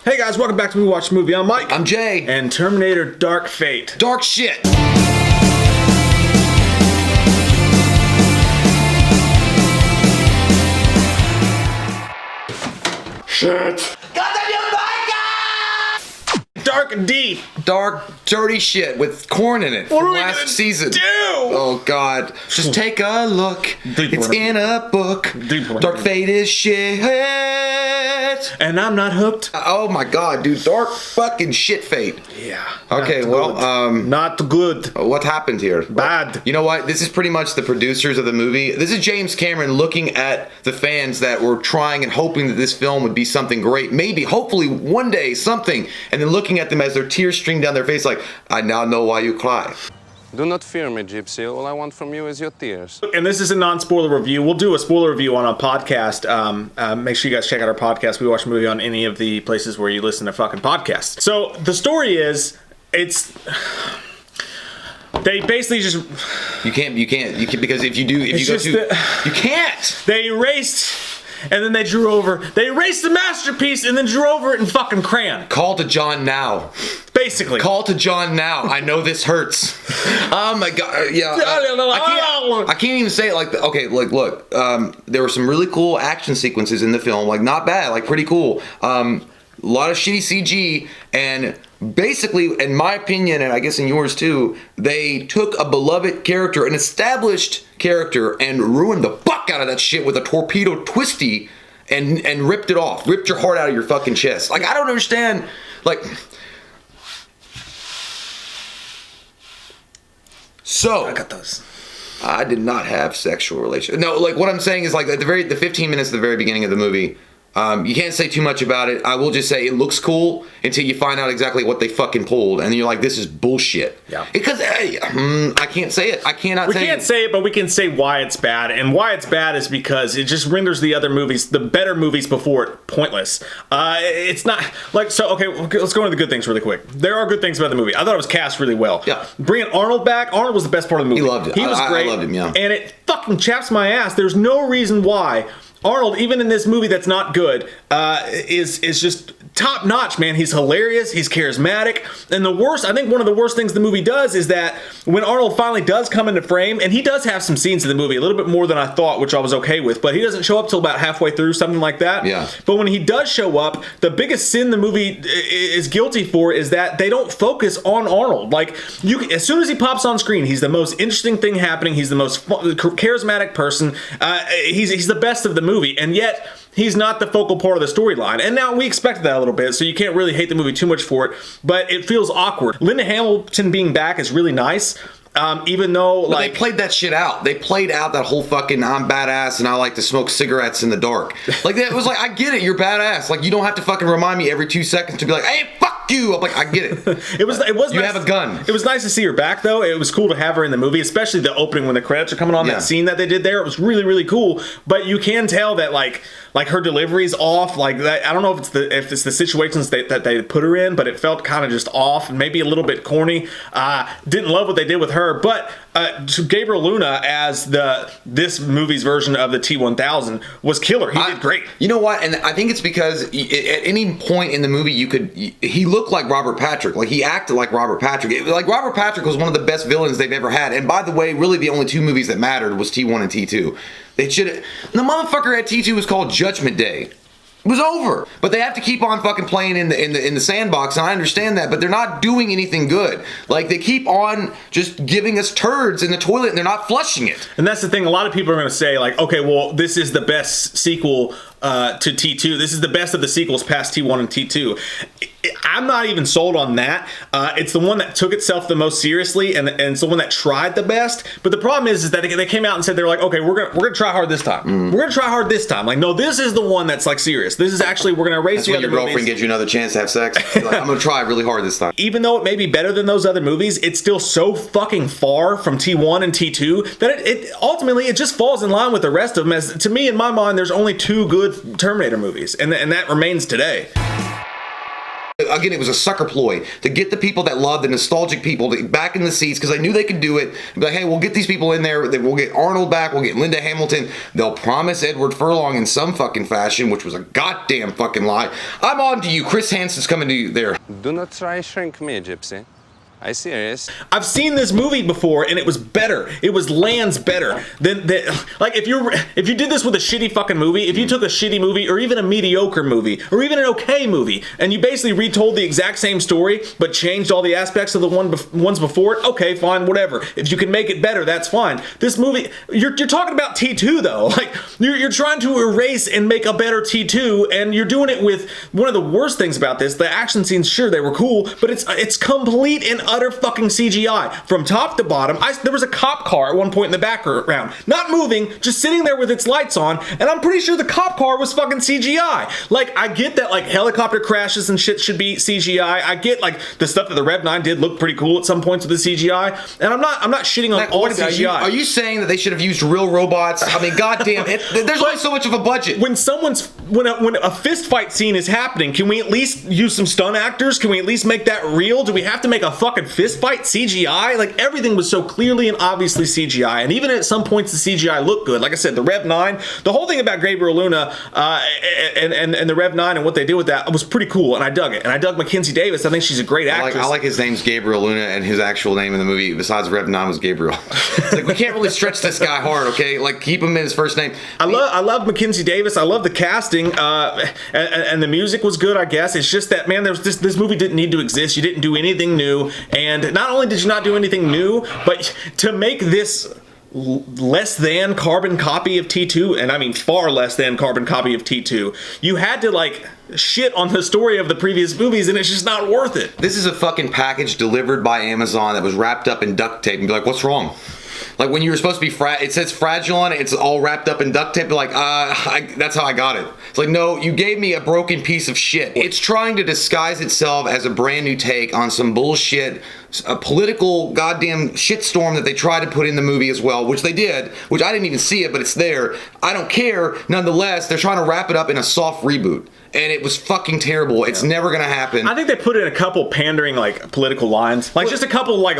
Hey guys, welcome back to We Watch the Movie. I'm Mike. I'm Jay. And Terminator Dark Fate. Dark shit. Shit. Dark and deep. Dark, dirty shit with corn in it from last season. Do? Oh God. Just take a look. It's in a book. Dark Fate is shit. And I'm not hooked. Oh my God, dude. Dark fucking shit fate. Yeah. Okay, well, not good. what happened here? Bad. You know what? This is pretty much the producers of the movie. This is James Cameron looking at the fans that were trying and hoping that this film would be something great. Maybe, hopefully, one day, something. And then looking at them as their tears stream down their face like, I now know why you cry. Do not fear me, Gypsy. All I want from you is your tears. And this is a non-spoiler review. We'll do a spoiler review on a podcast. Make sure you guys check out our podcast. We watch a movie on any of the places where you listen to fucking podcasts. So the story is, they basically just... You can't, because if you do, if you go to, you can't! They erased, and then they drew over. They erased the masterpiece and then drew over it in fucking crayon. Call to John now. Basically. Call to John now. I know this hurts. Oh my God, yeah. I can't even say it like that. Okay, like, look, there were some really cool action sequences in the film, like not bad, like pretty cool. A lot of shitty CG, and basically, in my opinion, and I guess in yours too, they took a beloved character, an established character, and ruined the fuck out of that shit with a torpedo twisty and ripped it off. Ripped your heart out of your fucking chest. Like, I don't understand, like... So... I got those. I did not have sexual relations. No, like, what I'm saying is, like, at the 15 minutes at the very beginning of the movie... you can't say too much about it. I will just say it looks cool until you find out exactly what they fucking pulled, and then you're like, "This is bullshit." Yeah. Because I can't say it. I cannot. We can't say it, but we can say why it's bad, and why it's bad is because it just renders the other movies, the better movies before it, pointless. It's not like so. Okay, let's go into the good things really quick. There are good things about the movie. I thought it was cast really well. Yeah. Bringing Arnold back. Arnold was the best part of the movie. He loved it. He was great. I loved him. Yeah. And it fucking chaps my ass. There's no reason why Arnold, even in this movie that's not good, is just top notch, man. He's hilarious. He's charismatic. And the worst, I think one of the worst things the movie does is that when Arnold finally does come into frame, and he does have some scenes in the movie, a little bit more than I thought, which I was okay with, but he doesn't show up till about halfway through, something like that. Yeah. But when he does show up, the biggest sin the movie is guilty for is that they don't focus on Arnold. Like, as soon as he pops on screen, he's the most interesting thing happening. He's the most charismatic person. He's the best of the movie, and yet he's not the focal part of the storyline. And now we expected that a little bit, so you can't really hate the movie too much for it, but it feels awkward. Linda Hamilton being back is really nice. Even though, like, they played that shit out. They played out that whole fucking I'm badass and I like to smoke cigarettes in the dark. Like, that was like, I get it, you're badass. Like, you don't have to fucking remind me every 2 seconds to be like, hey, fuck you. I'm like, I get it. It was you nice. have a gun. It was nice to see her back, though. It was cool to have her in the movie, especially the opening when the credits are coming on. Yeah. That scene that they did there, it was really, really cool. But you can tell that, like her delivery's off. Like, that, I don't know if it's the situations that they put her in, but it felt kind of just off and maybe a little bit corny. Didn't love what they did with her, but Gabriel Luna as this movie's version of the T-1000 was killer. He did great. You know what? And I think it's because at any point in the movie he looked like Robert Patrick. Like, he acted like Robert Patrick. Like, Robert Patrick was one of the best villains they've ever had. And by the way, really the only two movies that mattered was T1 and T2. They should. The motherfucker at T2 was called Judgment Day. It was over. But they have to keep on fucking playing in the sandbox, and I understand that, but they're not doing anything good. Like, they keep on just giving us turds in the toilet and they're not flushing it. And that's the thing, a lot of people are going to say, like, okay, well, this is the best sequel to T2. This is the best of the sequels past T1 and T2. I'm not even sold on that. It's the one that took itself the most seriously, and it's the one that tried the best. But the problem is that they came out and said, they're like, okay, we're gonna try hard this time. We're gonna try hard this time. Like, no, this is the one that's like serious. This is actually, we're gonna erase that's the when other your girlfriend movies. gives you another chance to have sex. You're like, I'm gonna try really hard this time. Even though it may be better than those other movies, it's still so fucking far from T1 and T2 that it ultimately it just falls in line with the rest of them. As to me, in my mind, there's only two good Terminator movies, and that remains today. Again, it was a sucker ploy to get the people that love the nostalgic people to back in the seats because they knew they could do it. Be like, hey, we'll get these people in there. We'll get Arnold back. We'll get Linda Hamilton. They'll promise Edward Furlong in some fucking fashion, which was a goddamn fucking lie. I'm on to you. Chris Hansen's coming to you there. Do not try shrink me, Gypsy. I serious. I've seen this movie before, and it was better. It was lands better than like if you did this with a shitty fucking movie, if you took a shitty movie or even a mediocre movie or even an okay movie, and you basically retold the exact same story but changed all the aspects of the ones before it, okay, fine, whatever. If you can make it better, that's fine. This movie, you're talking about T2 though. Like you're trying to erase and make a better T2, and you're doing it with one of the worst things about this. The action scenes, sure, they were cool, but it's complete and utter fucking CGI from top to bottom. There was a cop car at one point in the background, not moving, just sitting there with its lights on, and I'm pretty sure the cop car was fucking CGI. Like, I get that like helicopter crashes and shit should be CGI. I get like the stuff that the Rev 9 did look pretty cool at some points with the CGI, and I'm not shitting on all CGI. Are you saying that they should have used real robots? I mean, goddamn, there's only so much of a budget. When a fist fight scene is happening, can we at least use some stunt actors? Can we at least make that real? Do we have to make a fucking fist fight CGI? Like, everything was so clearly and obviously CGI, and even at some points the CGI looked good. Like I said, the Rev 9, the whole thing about Gabriel Luna and the Rev 9 and what they did with that was pretty cool, and I dug it. And I dug Mackenzie Davis. I think she's a great actress. I like his name's Gabriel Luna, and his actual name in the movie besides Rev 9 was Gabriel. It's like, we can't really stretch this guy hard, okay? Like, keep him in his first name. I love Mackenzie Davis. I love the casting, and the music was good, I guess. It's just that, man, this movie didn't need to exist. You didn't do anything new, and not only did you not do anything new, but to make this less than carbon copy of T2, and I mean far less than carbon copy of T2, you had to like shit on the story of the previous movies, and it's just not worth it. This is a fucking package delivered by Amazon that was wrapped up in duct tape, and be like, what's wrong? Like, when you were supposed to be it says fragile on it, it's all wrapped up in duct tape. Like, that's how I got it. It's like, no, you gave me a broken piece of shit. It's trying to disguise itself as a brand new take on some bullshit, a political goddamn shitstorm that they tried to put in the movie as well, which they did, which I didn't even see it, but it's there. I don't care. Nonetheless, they're trying to wrap it up in a soft reboot. And it was fucking terrible. It's never gonna happen. I think they put in a couple pandering like political lines, like just a couple like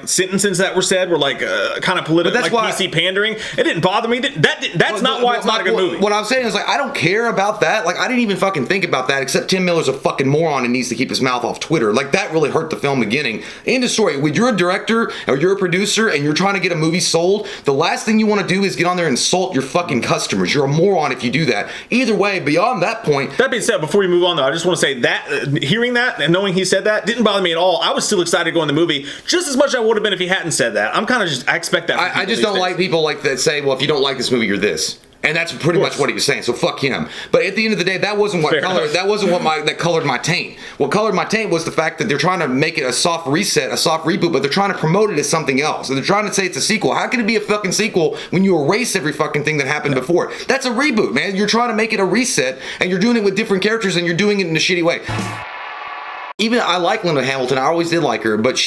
sentences that were said were like kind of political, like PC pandering. It didn't bother me. That's not why it's not a good movie. What I'm saying is, like, I don't care about that. Like, I didn't even fucking think about that. Except Tim Miller's a fucking moron and needs to keep his mouth off Twitter. Like, that really hurt the film beginning. End of story. When you're a director or you're a producer and you're trying to get a movie sold, the last thing you want to do is get on there and insult your fucking customers. You're a moron if you do that. Either way, beyond that point. That being said, before we move on though, I just want to say that hearing that and knowing he said that didn't bother me at all. I was still excited to go in the movie just as much as I would have been if he hadn't said that. I'm kind of I expect that. I just don't like people like that say, well, if you don't like this movie, you're this. And that's pretty much what he was saying. So fuck him. But at the end of the day, that wasn't what colored. That wasn't what that colored my taint. What colored my taint was the fact that they're trying to make it a soft reset, a soft reboot, but they're trying to promote it as something else. And they're trying to say it's a sequel. How can it be a fucking sequel when you erase every fucking thing that happened before? That's a reboot, man. You're trying to make it a reset, and you're doing it with different characters, and you're doing it in a shitty way. Even I like Linda Hamilton. I always did like her, but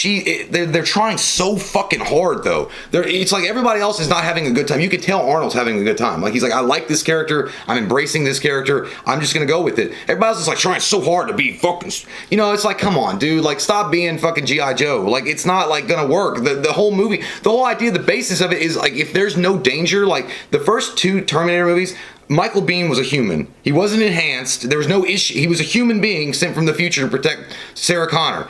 they're trying so fucking hard though. It's like everybody else is not having a good time. You could tell Arnold's having a good time. Like, he's like, I like this character. I'm embracing this character. I'm just gonna go with it. Everybody else is like trying so hard to be fucking. You know, it's like, come on, dude. Like, stop being fucking G.I. Joe. Like, it's not like gonna work. The whole movie, the whole idea, the basis of it is like, if there's no danger, like the first two Terminator movies. Michael Biehn was a human. He wasn't enhanced. There was no issue. He was a human being sent from the future to protect Sarah Connor.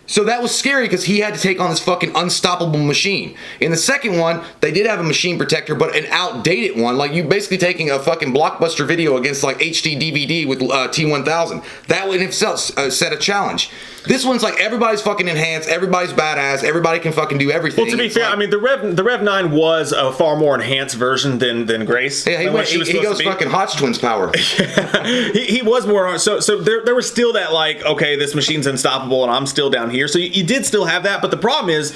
So that was scary because he had to take on this fucking unstoppable machine. In the second one, they did have a machine protector, but an outdated one. Like, you basically taking a fucking Blockbuster video against like HD DVD with T1000. That in itself set a challenge. This one's like, everybody's fucking enhanced, everybody's badass, everybody can fucking do everything. Well, to be fair, I mean, the Rev 9 was a far more enhanced version than Grace. Yeah, he goes fucking Hotch Twins power. he was more, so there was still that like, okay, this machine's unstoppable and I'm still down here. here. So you did still have that, but the problem is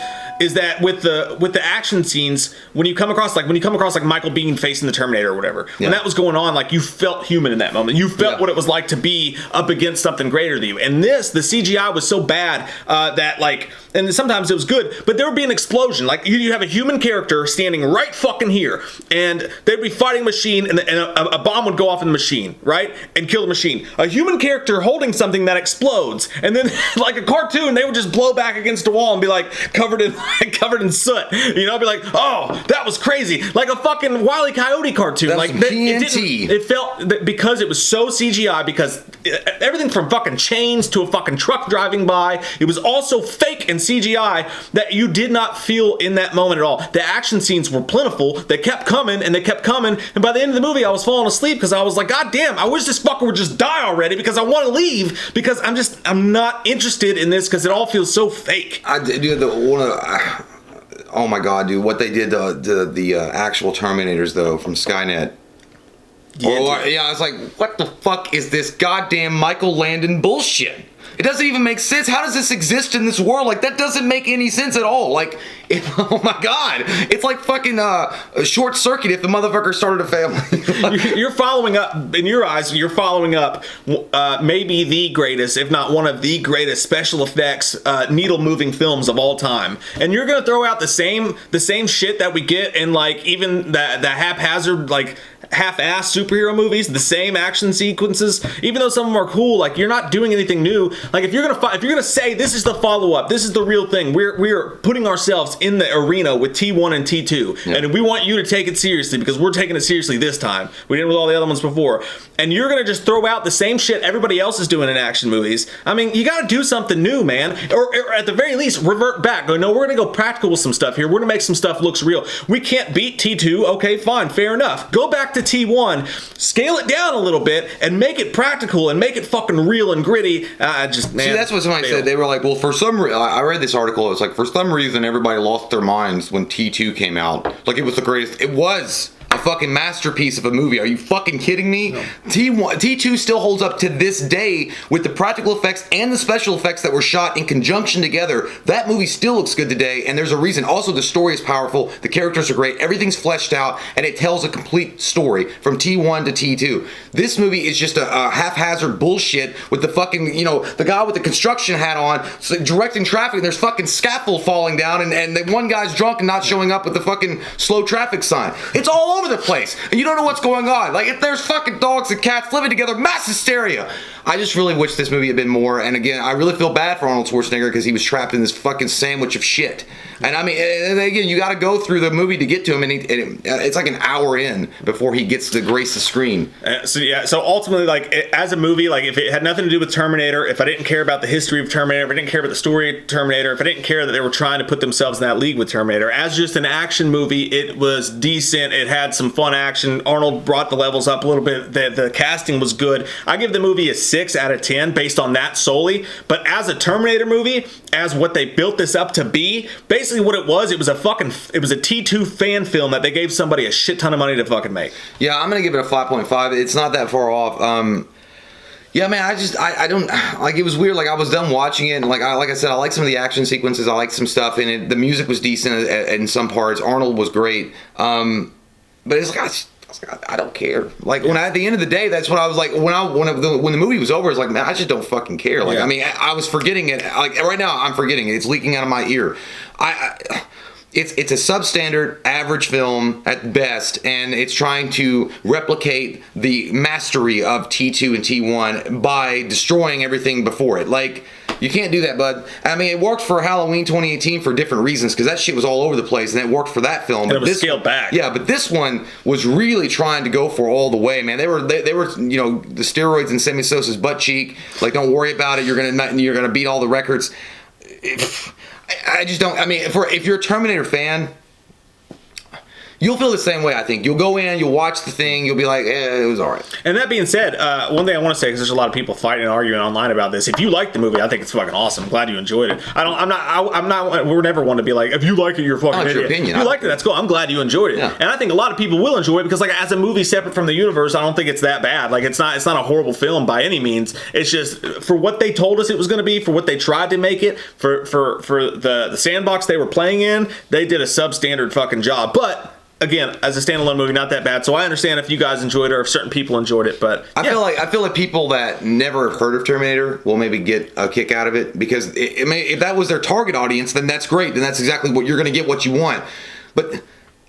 that with the action scenes, when you come across like Michael Biehn facing the Terminator or whatever, when that was going on, like you felt human in that moment. You felt what it was like to be up against something greater than you. And the CGI was so bad that like, and sometimes it was good, but there would be an explosion. Like you have a human character standing right fucking here, and they'd be fighting a machine, and a bomb would go off in the machine, right, and kill the machine. A human character holding something that explodes, and then like a cartoon, they would just blow back against a wall and be like covered in soot. You know, be like, oh, that was crazy, like a fucking Wile E. Coyote cartoon. That's like TNT. It felt that because it was so CGI, because everything from fucking chains to a fucking truck driving by, it was also fake and CGI, that you did not feel in that moment at all. The action scenes were plentiful. They kept coming and they kept coming, and by the end of the movie I was falling asleep because I was like, god damn, I wish this fucker would just die already, because I want to leave, because I'm not interested in this, because it all feels so fake. Oh my god, dude! What they did to the actual Terminators though from Skynet. I was like, what the fuck is this goddamn Michael Landon bullshit? It doesn't even make sense. How does this exist in this world? Like, that doesn't make any sense at all. Like, oh my god, it's like fucking a short circuit if the motherfucker started a family. You're following up, in your eyes, you're following up maybe the greatest, if not one of the greatest special effects needle moving films of all time, and you're gonna throw out the same shit that we get in like even the haphazard, like half-ass superhero movies, the same action sequences, even though some of them are cool. Like, you're not doing anything new. Like, if you're gonna say this is the follow-up, this is the real thing, we're putting ourselves in the arena with T1 and T2, and we want you to take it seriously, because we're taking it seriously this time. We didn't with all the other ones before, and you're gonna just throw out the same shit everybody else is doing in action movies. I mean, you gotta do something new, man, or at the very least revert back. Go, no, we're gonna go practical with some stuff here. We're gonna make some stuff looks real. We can't beat T2. Okay, fine, fair enough. Go back to T1, scale it down a little bit, and make it practical and make it fucking real and gritty. Man, see, that's what somebody said. They were like, well, for some reason, I read this article. It was like, for some reason, everybody lost their minds when T2 came out. Like, it was the greatest. It was a fucking masterpiece of a movie. Are you fucking kidding me? No. T2 still holds up to this day with the practical effects and the special effects that were shot in conjunction together. That movie still looks good today, and there's a reason. Also, the story is powerful, the characters are great, everything's fleshed out, and it tells a complete story from T1 to T2. This movie is just a haphazard bullshit with the fucking, you know, the guy with the construction hat on, directing traffic, and there's fucking scaffold falling down, and the one guy's drunk and not showing up with the fucking slow traffic sign. It's all over the place, and you don't know what's going on. Like, if there's fucking dogs and cats living together, mass hysteria. I just really wish this movie had been more, and again, I really feel bad for Arnold Schwarzenegger because he was trapped in this fucking sandwich of shit. And I mean, and again, you gotta go through the movie to get to him, and it's like an hour in before he gets to grace the screen. So ultimately, like, as a movie, like, if it had nothing to do with Terminator, if I didn't care about the history of Terminator, if I didn't care about the story of Terminator, if I didn't care that they were trying to put themselves in that league with Terminator, as just an action movie, it was decent. It had some fun action. Arnold brought the levels up a little bit. The casting was good. I give the movie a 6 out of 10 based on that solely. But as a Terminator movie, as what they built this up to be, basically what it was a T2 fan film that they gave somebody a shit ton of money to fucking make. Yeah, I'm gonna give it a 5.5. It's not that far off. Yeah, man, I don't, like, it was weird. Like, I was done watching it, and like I said, I like some of the action sequences. I liked some stuff in it. The music was decent in some parts. Arnold was great. But it's like, I don't care. Like, when at the end of the day, that's what I was like, when the movie was over, it's like, man, I just don't fucking care. Like, I mean, I was forgetting it. Like, right now, I'm forgetting it. It's leaking out of my ear. It's a substandard average film at best, and it's trying to replicate the mastery of T2 and T1 by destroying everything before it. Like, you can't do that, bud. I mean, it worked for Halloween 2018 for different reasons, because that shit was all over the place, and it worked for that film. But it was scaled back. Yeah, but this one was really trying to go for all the way, man. They were, you know, the steroids in Sammy Sosa's butt cheek. Like, don't worry about it. You're gonna beat all the records. I just don't. I mean, if you're a Terminator fan, You'll feel the same way, I think. You'll go in, you'll watch the thing, you'll be like, it was all right. And that being said, one thing I want to say, because there's a lot of people fighting and arguing online about this. If you like the movie, I think it's fucking awesome. I'm glad you enjoyed it. We're never one to be like, if you like it, you're fucking idiot. Your opinion. If you liked it, that's cool. I'm glad you enjoyed it. Yeah. And I think a lot of people will enjoy it because, like, as a movie separate from the universe, I don't think it's that bad. Like, it's not a horrible film by any means. It's just for what they told us it was going to be, for what they tried to make it, for the sandbox they were playing in, they did a substandard fucking job. But again, as a standalone movie, not that bad. So I understand if you guys enjoyed it or if certain people enjoyed it. But I feel like people that never have heard of Terminator will maybe get a kick out of it, because if that was their target audience, then that's great. Then that's exactly what you're going to get, what you want. But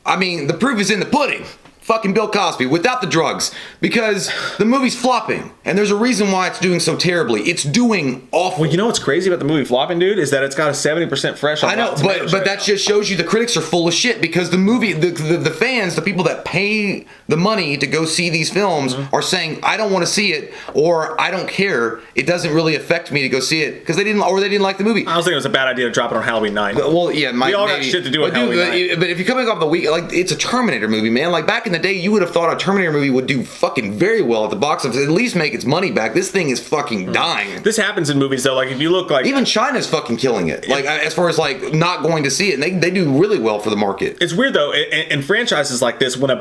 I mean, the proof is in the pudding. Fucking Bill Cosby without the drugs, because the movie's flopping, and there's a reason why it's doing so terribly. It's doing awful. Well, you know what's crazy about the movie flopping, dude, is that it's got a 70% fresh on I know, but that just shows you the critics are full of shit, because the movie, the fans, the people that pay the money to go see these films are saying, I don't want to see it, or I don't care. It doesn't really affect me to go see it, because they didn't like the movie. I was thinking it was a bad idea to drop it on Halloween night. Well, yeah, we all got shit to do on Halloween night. But if you're coming off the week, like, it's a Terminator movie, man. Like, back in the day, you would have thought a Terminator movie would do fucking very well at the box office, at least make its money back. This thing is fucking dying. This happens in movies though. Like, if you look, like, even China's fucking killing it. Like, as far as like not going to see it, and they do really well for the market. It's weird though, in franchises like this, when a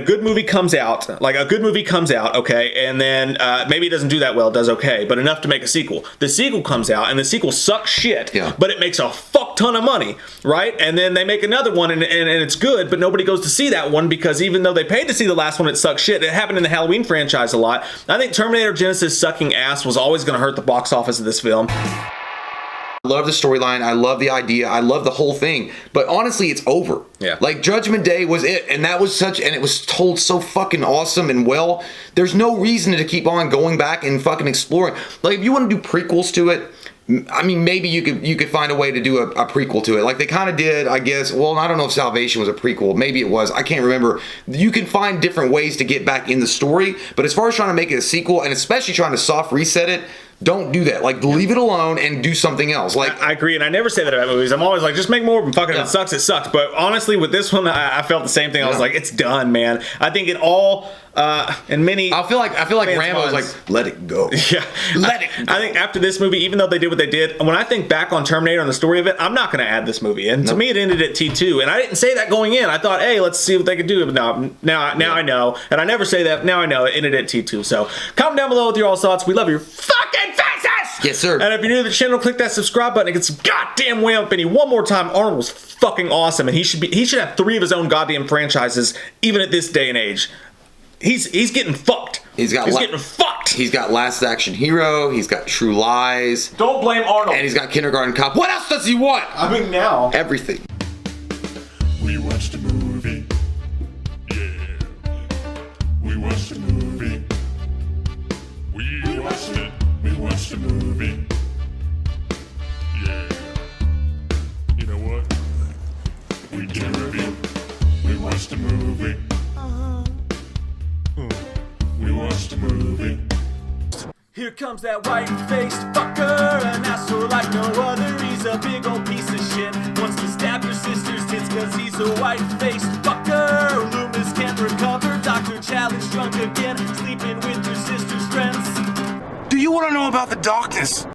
good movie comes out, okay, and then maybe it doesn't do that well, it does okay, but enough to make a sequel. The sequel comes out, and the sequel sucks shit, but it makes a fuck ton of money, right? And then they make another one, and it's good, but nobody goes to see that one, because even though they paid to see the last one, it sucks shit. It happened in the Halloween franchise a lot. I think Terminator Genisys sucking ass was always going to hurt the box office of this film. I love the storyline. I love the idea. I love the whole thing. But honestly, it's over. Yeah. Like, Judgment Day was it, and that was and it was told so fucking awesome and well. There's no reason to keep on going back and fucking exploring. Like, if you want to do prequels to it, I mean, maybe you could find a way to do a prequel to it, like they kind of did, I guess. Well, I don't know if Salvation was a prequel. Maybe it was. I can't remember. You can find different ways to get back in the story, but as far as trying to make it a sequel, and especially trying to soft reset it, don't do that. Like, leave it alone and do something else. Like, I agree, and I never say that about movies. I'm always like, just make more of them. Fucking, if it sucks, it sucks. But honestly, with this one, I felt the same thing. I was like, it's done, man. I think it all. And many. I feel like Rambo was like, let it go. Yeah, let it go. I think after this movie, even though they did what they did, when I think back on Terminator and the story of it, I'm not going to add this movie. And to me, it ended at T2. And I didn't say that going in. I thought, hey, let's see what they could do. But now I know, and I never say that. Now I know it ended at T2. So comment down below with your all thoughts. We love your fucking faces. Yes, sir. And if you're new to the channel, click that subscribe button. It gets goddamn way up. Benny, one more time. Arnold was fucking awesome, and he should have 3 of his own goddamn franchises, even at this day and age. He's getting fucked. He's getting fucked. He's got Last Action Hero. He's got True Lies. Don't blame Arnold. And he's got Kindergarten Cop. What else does he want? I mean, now everything. We watched a movie. Yeah. We watched a movie. We watched it. We watched a movie. Yeah. You know what? We did a review. We watched a movie. We watched a movie. Here comes that white-faced fucker, an asshole like no other. He's a big old piece of shit. Wants to stab your sister's tits cause he's a white-faced fucker. Loomis can't recover. Dr. Challenge drunk again, sleeping with your sister's friends. Do you want to know about the darkness?